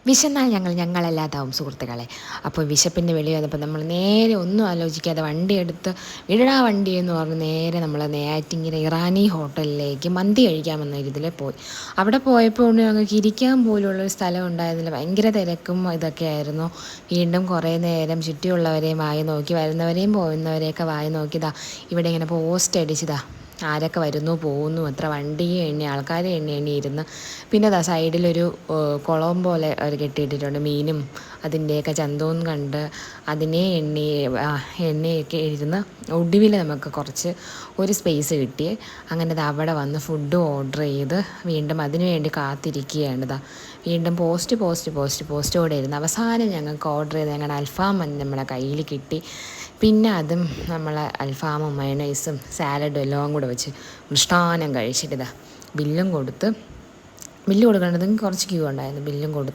വിശന്നാൽ ഞങ്ങളല്ലാതാവും സുഹൃത്തുക്കളെ. അപ്പോൾ വിശപ്പിൻ്റെ വിളി വന്നപ്പോൾ നമ്മൾ നേരെ ഒന്നും ആലോചിക്കാതെ വണ്ടിയെടുത്ത് വിടടാ വണ്ടി എന്ന് പറഞ്ഞ് നേരെ നമ്മൾ നെയ്യാറ്റിൻകര ഇറാനി ഹോട്ടലിലേക്ക് മന്തി കഴിക്കാമെന്ന ഇതിൽ പോയി. അവിടെ പോയപ്പോൾ ഞങ്ങൾക്ക് ഇരിക്കാൻ പോലുള്ളൊരു സ്ഥലം ഉണ്ടായിരുന്നില്ല. ഭയങ്കര തിരക്കും ഇതൊക്കെ ആയിരുന്നു. വീണ്ടും കുറേ നേരം ചുറ്റിയുള്ളവരെയും വായി നോക്കി, വരുന്നവരെയും പോകുന്നവരെയൊക്കെ വായി നോക്കിയതാ ഇവിടെ ഇങ്ങനെ പോസ്റ്റ് അടിച്ചതാ ആരൊക്കെ വരുന്നു പോകുന്നു, എത്ര വണ്ടിയെ എണ്ണി ആൾക്കാരെ എണ്ണി ഇരുന്ന്. പിന്നെ അതാ സൈഡിലൊരു കുളം പോലെ അവർ കെട്ടിയിട്ടിട്ടുണ്ട്. മീനും അതിൻ്റെയൊക്കെ ചന്തവും കണ്ട് അതിനെ എണ്ണയൊക്കെ ഇരുന്ന് ഒടുവിൽ നമുക്ക് കുറച്ച് ഒരു സ്പേസ് കിട്ടി. അങ്ങനെ അത് അവിടെ വന്ന് ഫുഡ് ഓർഡർ ചെയ്ത് വീണ്ടും അതിനു വേണ്ടി കാത്തിരിക്കുകയാണ്. വീണ്ടും പോസ്റ്റോടെ ഇരുന്ന് അവസാനം ഞങ്ങൾക്ക് ഓർഡർ ചെയ്ത് ഞങ്ങളുടെ അൽഫാം നമ്മളെ കയ്യിൽ കിട്ടി. പിന്നെ അതും നമ്മൾ അൽഫാമും മയണൈസും സാലഡും എല്ലാം കൂടെ വെച്ച് മൃഷ്ടാനം കഴിച്ചിട്ട് ബില്ലും കൊടുത്ത്. ബില്ല് കൊടുക്കേണ്ടതും കുറച്ച് ക്യൂ ഉണ്ടായിരുന്നു. ബില്ലും കൊടുത്ത്